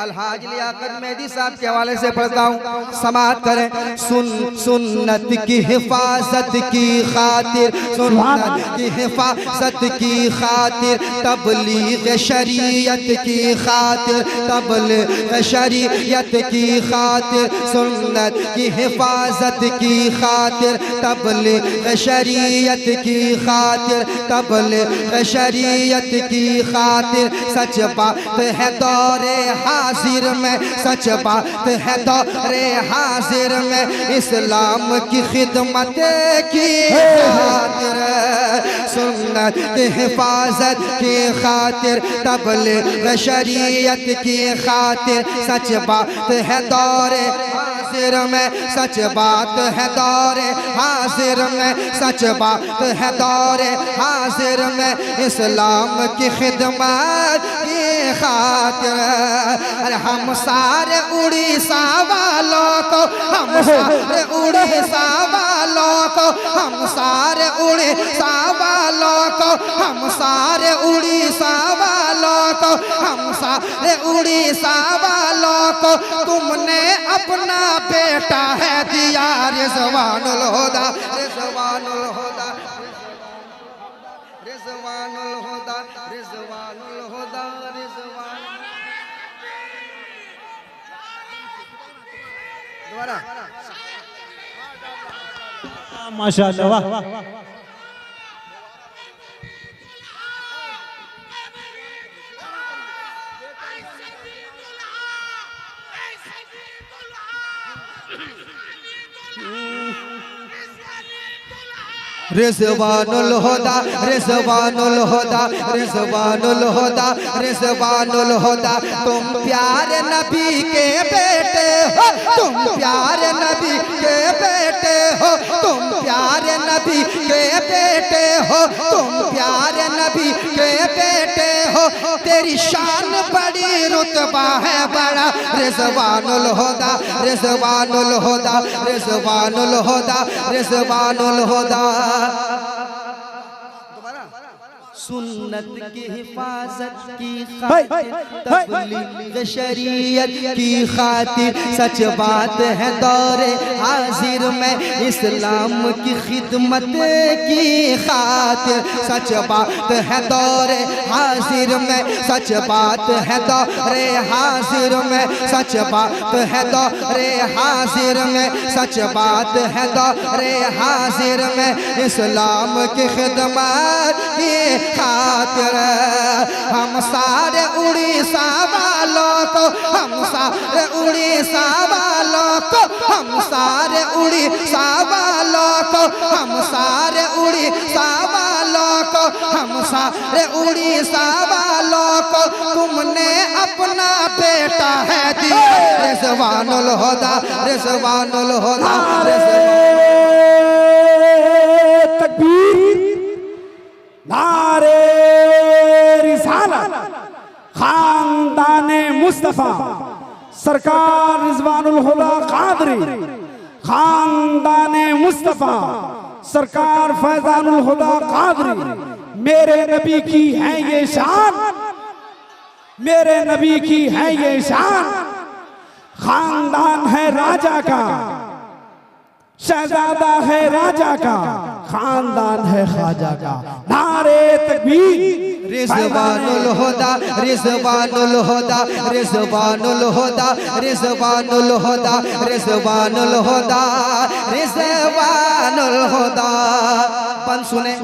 अलहाज लियाकत मेहदी साहब के हवाले से पढ़ता हूँ, समाअत करें। सुन्नत की हिफाजत की खातिर, सुन्नत की हिफाजत की खातिर, तबलीग शरीयत की खातिर, तबलीग शरीयत की खातिर, सुन्नत की हिफाजत की खातिर, तबलीग शरीयत की खातिर, तबलीग शरीयत की खातिर। सच बात है दौरे हाजिर में, सच बात है दौरे हाजिर में, इस्लाम की खिदमत की खातिर, सुन्नत की हिफाजत की खातिर, तबलीग शरीयत की खातिर। सच बात है दौरे हाजिर में, सच बात है दौरे हाजिर में, सच बात है दौरे हाजिर में, इस्लाम की खिदमत की खातिर। अरे हम सारे उड़ीसा वालों को, हम सारे उड़ीसा वालों को, हम सारे उड़ीसा वालों को, हम सारे उड़ीसा वालों को, हम सारे उड़ीसा वालों को तुमने अपना बेटा है दिया। रिजवानुल हुदा, रिजवानुल हुदा, रिजवानुल हुदा, रिजवानुल हुदा, रिजवान। दोबारा माशाअल्लाह, वाह। रिजवानुल हुदा, रिजवानुल हुदा, रिजवानुल हुदा, रिजवानुल हुदा। तुम प्यारे नबी के बेटे हो, तुम प्यारे नबी के बेटे हो, तुम प्यारे नबी के बेटे हो, तुम प्यारे नबी के बेटे हो। तेरी शान बड़ी, रुतबा है बड़ा। रिजवानुल हुदा, रिजवानुल हुदा, रिजवानुल हुदा, रिजवानुल हुदा। सुन्नत की हिफाजत की खातिर, तबलीग शरीयत की खातिर। सच बात है दौरे हाजिर में, इस्लाम की खिदमत की खातिर। सच बात है दौरे हाजिर में, सच बात है दौरे हाजिर में, सच बात है दौरे हाजिर में, सच बात है दौरे हाजिर में, इस्लाम की खिदमत की खातिर। हम सारे उड़ीसा वालों को, हम सारे उड़ीसा वालों को, हम सारे उड़ीसा वालों को, हम सारे उड़ीसा वालों को, हम सारे उड़ीसा वालों को तुमने अपना बेटा है दिया। रिजवानुल हुदा, रिजवानुल हुदा, तकबीर, नारे रिसालत, खानदाने मुस्तफा सरकार रिजवानुल हुदा कादरी, खानदाने मुस्तफा सरकार फैजानुल हुदा कादरी। मेरे नबी की है ये शान, मेरे नबी की है ये शान। खानदान है राजा का, शहजादा है राजा का, खानदान है ख्वाजा का। नारे तकबीर। रिजवानुल हुदा, रिजवानुल हुदा, रिजवानुल हुदा, रिजवानुल हुदा, रिजवानुल हुदा, रिजवानुल हुदा। पन सुने।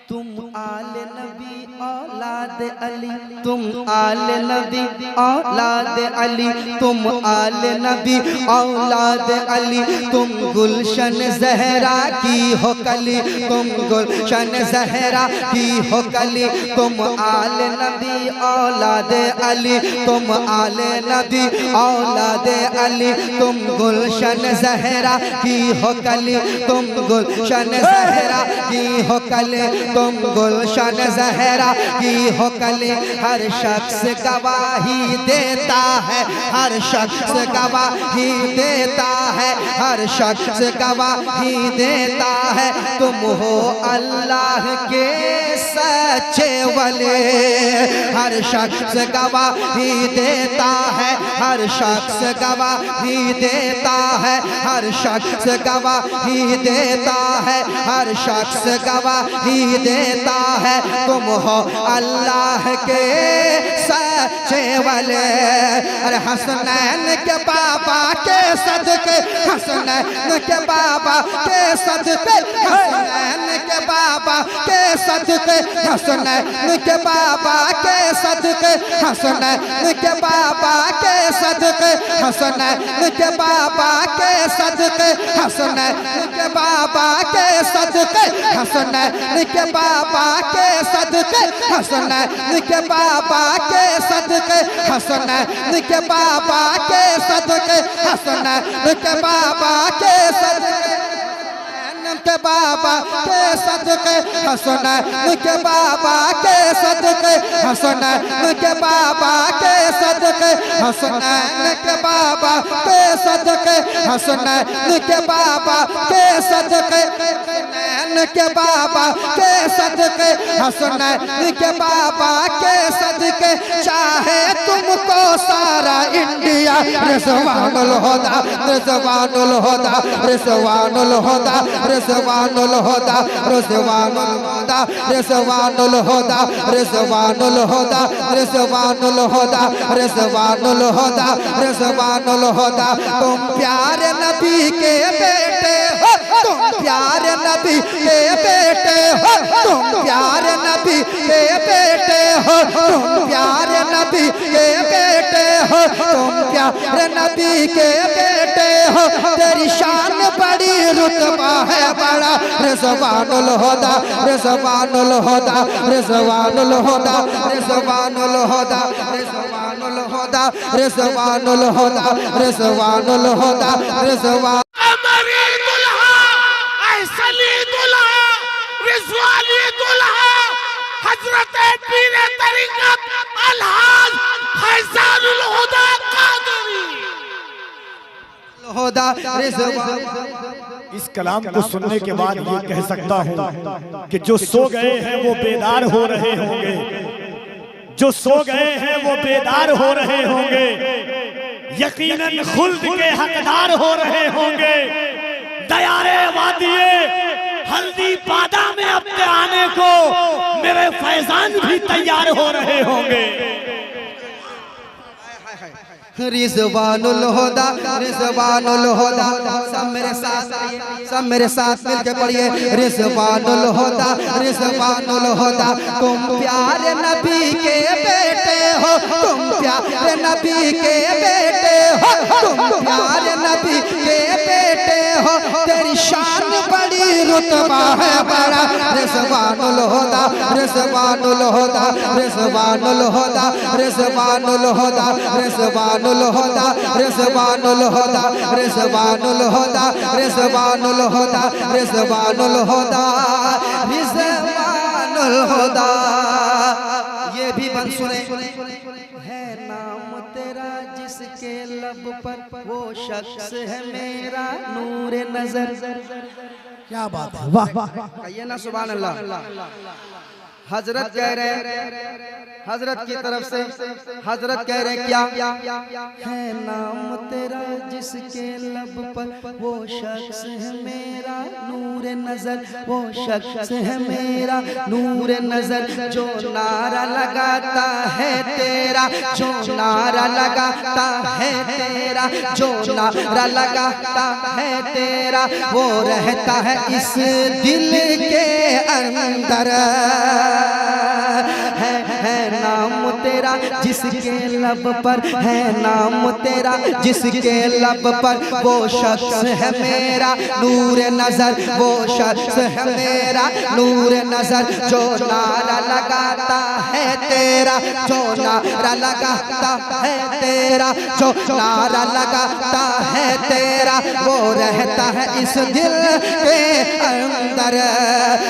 तुम आले नबी औलाद अली, तुम आले नबी औलाद अली, तुम आले नबी औलाद अली। तुम गुलशन जहरा की हो कली, तुम गुलशन जहरा की हो कली। तुम आले नबी औलाद अली, तुम आले नबी औलाद अली। तुम गुलशन जहरा की हो कली, तुम गुलशन जहरा की हो कली, तुम गुलशन जहरा की हो कली। हर शख्स गवाही देता है, हर शख्स गवाही देता है, हर शख्स गवाही देता है। तुम हो अल्लाह के सच्चे वाले। हर शख्स गवाही देता है, हर शख्स गवाही देता है, हर शख्स गवाही देता है, हर शख्स गवाही देता है। तुम हो अल्लाह के सच्चे वाले। अरे हसनैन के बाबा के सदके, हसनैन के बाबा के सदके, हसनैन के बाबा के सदके, हसनैन के बाबा के सदके, हसनैन के बाबा के सदके, हसनैन के बाबा के सदके, हसनैन के बाबा के सदके, हसनैन के बाबा के सदके, हसनैन के बाबा के सदके, हसनैन के बाबा के सदके, हसनैन के बाबा के सदके, के बाबा के सदके, हसनैन के बाबा के सदके, हसनैन के बाबा के सदके, हसनैन के बाबा के सदके, हसनैन के बाबा के सदके, हसनैन के बाबा के सदके, हसनैन के बाबा के सदके। चाहे तुमको सारा इंडिया, रिज़वानुल हुदा, रिज़वानुल हुदा, रिज़वानुल हुदा, रिज़वानुल हुदा, रिज़वानुल हुदा, रिज़वानुल हुदा, रिज़वानुल हुदा, रिज़वानुल हुदा, रिज़वानुल हुदा, रिज़वानुल हुदा। तुम प्यारे नबी के बेटे हो, तुम प्यारे नबी के बेटे हो, तुम प्यारे नबी के बेटे हो, तुम प्यारे नबी के बेटे हो, तुम प्यारे नबी के बेटे हो। तेरी शान बड़ी, रुतबा है बड़ा। रिज़वानुल हुदा, रिज़वानुल हुदा, रिज़वानुल हुदा, रिज़वानुल हुदा, रिज़वानुल हुदा, रिज़वानुल हुदा, रिज़वानुल हुदा, रिज़वान अमरी दुल्हा, अहसनी दुल्हा, रिज़वानी दुल्हा, हज़रत पीर तरीक़त अलहाज फैज़ानुल हुदा क़ादरी। हुदा रिज़वान। इस कलाम को सुनने के बाद ये कह सकता हूँ कि जो सो गए हैं वो बेदार हो रहे होंगे, जो सो गए हैं वो बेदार हो रहे होंगे, यकीनन खुल्द के हकदार हो रहे होंगे। दयारे वादिए हल्दी पादा में अपने आने को मेरे फैजान भी तैयार हो रहे होंगे। रिज़वानुल हुदा, रिज़वानुल हुदा। सब मेरे साथ मिलके पढ़िए। रिज़वानुल हुदा, रिज़वानुल हुदा। तुम प्यारे नबी के बेटे हो, तुम प्यारे नबी के बेटे हो, तुम प्यारे नबी के बेटे हो। तेरी शान बड़ी, रुतबा है बड़ा। रिज़वानुल हुदा, रिज़वानुल हुदा, रिज़वानुल हुदा, रिज़वानुल हुदा, रिज़वानुल हुदा, रिज़वानुल हुदा, रिज़वानुल हुदा, रिज़वानुल हुदा, रिज़वानुल हुदा, रिज़वानुल हुदा। ये भी बंद सुने। है नाम तेरा जिसके लब पर, वो शख्स है मेरा नूर नजर। क्या बात है, वाह वाह। कहिए ना सुभान अल्लाह। हजरत कह रहे, हजरत की तरफ से हजरत कह रहे क्या? है नाम तेरा जिसके लब पर, वो शख्स है मेरा नूर नजर, वो शख्स है मेरा नूर नजर। जो नारा लगाता है तेरा, जो नारा लगाता है तेरा, जो नारा लगाता है तेरा, वो रहता है इस दिल के अंदर। है नाम तेरा जिसके लब पर, है नाम तेरा जिसके लब पर, वो शख्स है मेरा नूर नजर, वो शख्स है मेरा नूर नजर। जो नारा लगाता है तेरा, जो नारा लगाता है तेरा, जो नारा लगाता है तेरा, वो रहता है इस दिल के अंदर।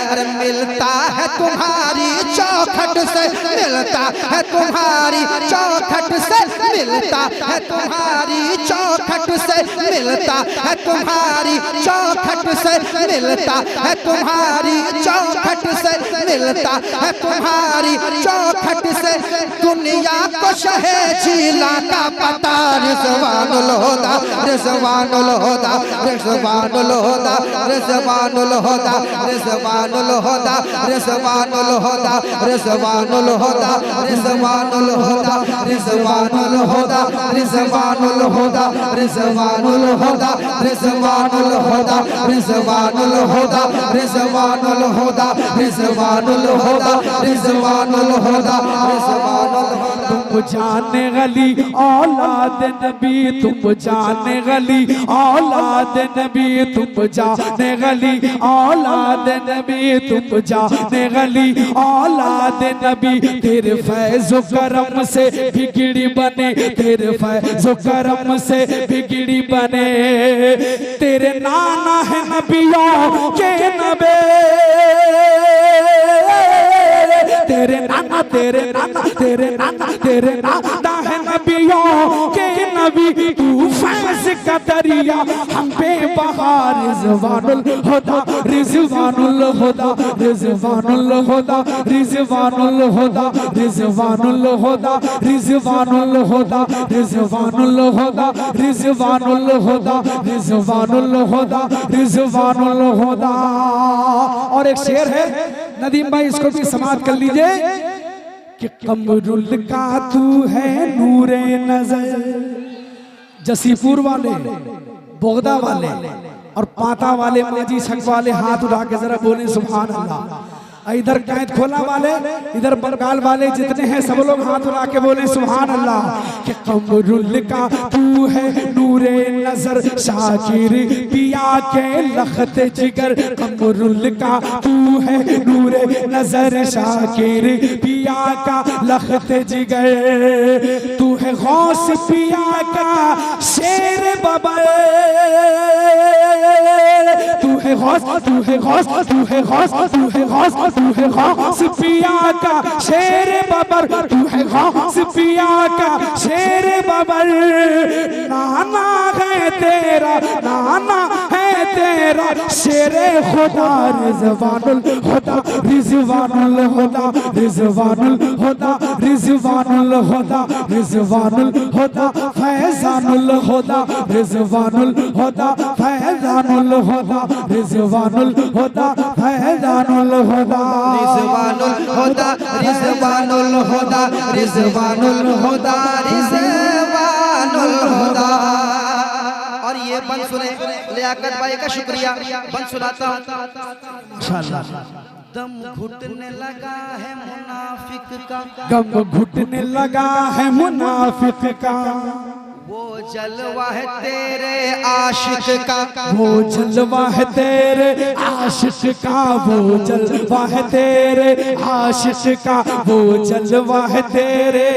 अरे मिलता है तुम्हारी चौखट से, मिलता है तुम्हारी चौखट से, मिलता है तुम्हारी चौखट से, मिलता है तुम्हारी चौखट से, मिलता है तुम्हारी चौखट से, मिलता है तुम्हारी चौखट से दुनिया को शहे झीला का पता। रिजवानुल हुदा रिजवानुल हुदा रिजवानुल हुदा रिजवानुल हुदा रिजवानुल हुदा रिजवानुल हुदा रिजवानुल हुदा रिजवानुल हुदा रिजवानुल हुदा रिजवानुल हुदा रिजवानुल हुदा रिजवानुल हुदा रिजवानुल हुदा रिजवानुल हुदा रिजवानुल हुदा रिजवानुल हुदा रिजवानुल हुदा। तुम जाने गली औलाद नबी, तुम जाने गली औलाद नबी, तुम जाने गली औलाद नबी, तुम जाने गली औलाद नबी। तेरे फैज़ करम से बिगड़ी बने, तेरे फैज़ करम से बिगड़ी बने। तेरे नाना है नबियों के नबी, तेरे नाना तेरे नाना तेरे नाना तेरे नाना है नबियों के नबी। तू फैज़ का दरिया हम पे बहा। रिजवानुल हुदा रिजवानुल हुदा रिजवानुल हुदा रिजवानुल हुदा रिजवानुल हुदा रिजवानुल हुदा रिजवानुल हुदा रिजवानुल हुदा रिजवानुल हुदा रिजवानुल हुदा। और एक शेर है नदीम भाई, इसको भी समाप्त कर लीजिए कि कमरुल का तू है नूरे नजर। जसीपुर वाले, बोगदा वाले और पाता वाले, माजी छक वाले हाथ उठा के जरा बोले सुभान अल्लाह। इधर कैद खोला वाले, इधर बंगाल वाले जितने हैं सब लोग हाथ उठा के बोले सुभान अल्लाह। कि कमरुल का तू है नूरे नजर, शाकिर पिया के लखत जिगर। कमरुल का तू है नूरे नजर, शाकिर पिया का लखत जिगर। तू है गौस पिया का शेर बबर, तू है गौस तू है गौस तू है गौस तू है गौस तू है गौस पिया का शेर बबर, तू है गौस पिया का शेर बबर। नाना है तेरा, नाना है तेरा शेरे खुदा। रिजवानुल हुदा रिजवानुल हुदा रिजवानुल हुदा रिजवानुल हुदा रिजवानुल हुदा फैजानुल हुदा रिजवानुल हुदा फैजानुल हुदा रिजवानुल हुदा फैजानुल हुदा रिजवानुल हुदा रिजवानुल हुदा रिजवानुल हुदा रिजवानुल हुदा। और ये बंद सुने लियाकत भाई का शुक्रिया, बंद सुनाता हूँ। माशाअल्लाह। दम घुटने लगा है मुनाफिक का, गम घुटने लगा है मुनाफिक का। वो जलवा है तेरे आशिक का, वो जलवा है तेरे आशिक का, वो जलवा है तेरे आशिक का, वो जलवा है तेरे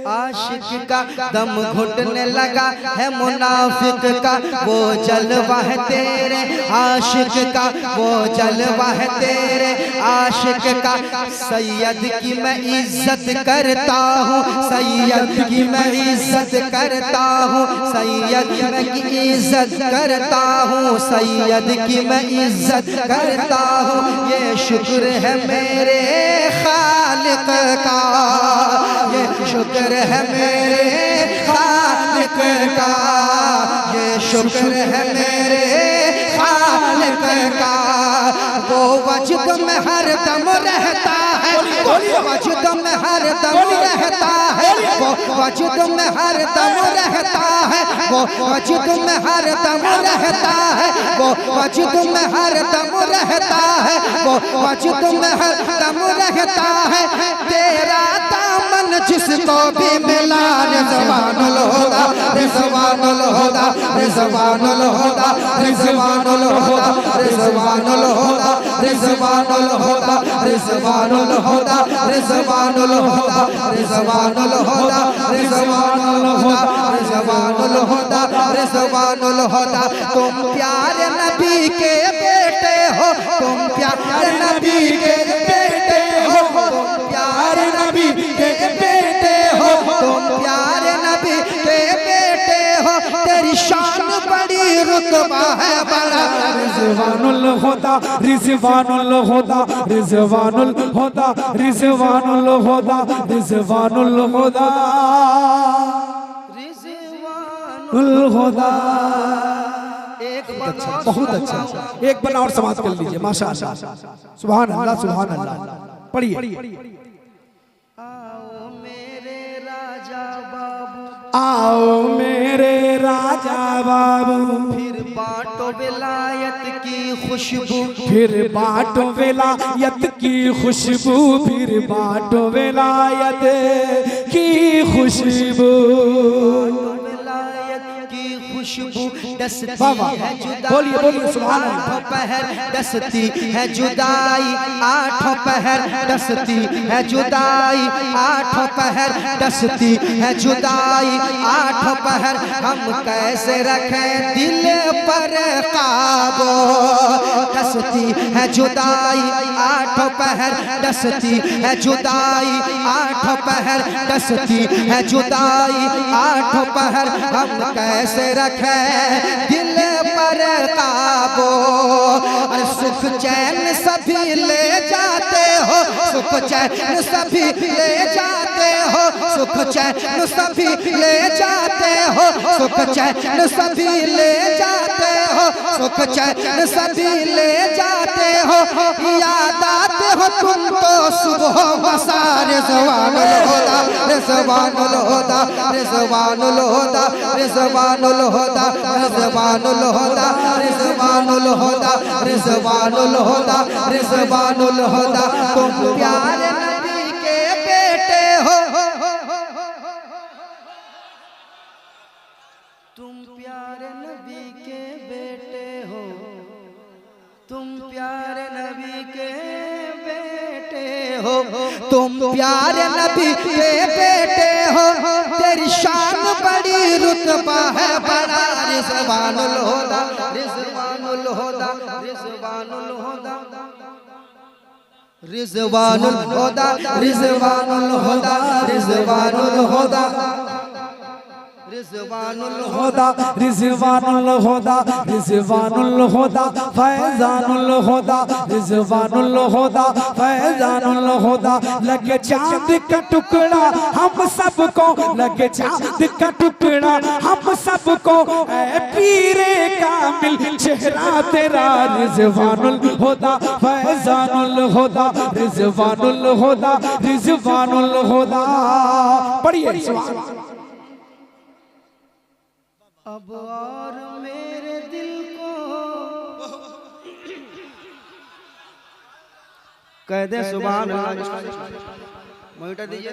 आशिक का। दम घुटने लगा है मुनाफिक का, वो जलवा है तेरे आशिक का, वो जलवा है तेरे आशिक का। सैयद की मैं इज्जत करता हूँ, सैयद की मैं इज्जत करता हूँ, सैयद की इज्जत करता हूँ, सैयद की मैं इज्जत करता हूँ। ये शुक्र है मेरे खालिक का, ये शुक्र है मेरे खालिक का, ये शुक्र है मेरे खालिक का। वो वजद में हर दम रहता है, वो वजद में हर दम रहता है, वो वजद में हर दम रहता है, वो वजद में हर दम रहता है, वो वजद में हर दम रहता है, वो वजद में हर दम रहता है। तेरा दामन जिसको भी मिला, रिजवानुल हुदा रिजवानुल हुदा रिजवानुल हुदा रिजवानुल हुदा रिजवानुल हुदा रिजवानुल हुदा रिजवानुल हुदा रिजवानुल हुदा रिजवानुल हुदा रिजवानुल हुदा रिजवानुल हुदा रिजवानुल हुदा। तुम प्यारे नबी के बेटे हो, तुम प्यारे नबी के बेटे हो, तुम प्यारे नबी के बेटे हो, तुम प्यारे नबी के बेटे हो। तेरी शान बड़ी रुतबा है बड़ा। रिजवानुल हुदा रिजवानुल हुदा रिजवानुल हुदा रिजवानुल हुदा रिजवानुल हुदा रिजवानुल हुदा। अच्छा, बहुत अच्छा। एक बना और समाप्त कर लीजिए। माशाअल्लाह, सुभान अल्लाह, सुभान अल्लाह। पढ़िए। आओ मेरे राजा बाबू, आओ मेरे राजा बाबू, फिर बांटो विलायत की खुशबू, फिर बांटो विलायत की खुशबू, फिर बांटो विलायत की खुशबू। खुशबू दसती है जुदाई, बोलिए बोलिए सुभान अल्लाह। आठों पहर दसती है जुदाई, आठों पहर दसती है जुदाई, आठों पहर दसती है जुदाई, आठों पहर हम कैसे रखें दिल पर काबू। दसती है जुदाई, आठों पहर दसती है जुदाई, आठों पहर दसती है जुदाई, आठों पहर हम कैसे रखें दिल पर काबू। अरे सुख चैन सभी ले जाते हो, सुख चैन सभी ले जाते हो, सुख चैन सभी ले जाते हो, सुख चैन सभी ले जाते हो, सुख चैन सभी ले जाते हो। याद आते हो तुम तो सुबह मसा। रिजवानुल हुदा रिजवानुल हुदा रिजवानुल हुदा रिजवानुल हुदा रिजवानुल हुदा रिजवानुल हुदा रिजवानुल हुदा रिजवानुल हुदा। तुम प्यारे नबी के बेटे हो, तुम प्यारे नबी के बेटे हो, तुम प्यारे नबी के बेटे हो, तुम प्यारे नबी के बेटे हो। तेरी शान बड़ी रुतबा है बड़ा। रिजवानुल हुदा रिजवानुल हुदा रिजवानुल हुदा रिजवानुल हुदा रिजवानुल हुदा रिजवानुल हुदा रिजवानुल हुदा रिजवानुल हुदा रिजवानुल हुदा फैजानुल हुदा रिजवानुल हुदा फैजानुल हुदा। लगे चांद का टुकड़ा हम सबको, लगे चांद का टुकड़ा हम सबको, ऐ पीरे कामिल चेहरा तेरा। रिजवानुल हुदा फैजानुल हुदा रिजवानुल हुदा रिजवानुल हुदा। पढ़िए। अब और मेरे दिल को कह दे सुभान अल्लाह। मोहिटर दीजिए।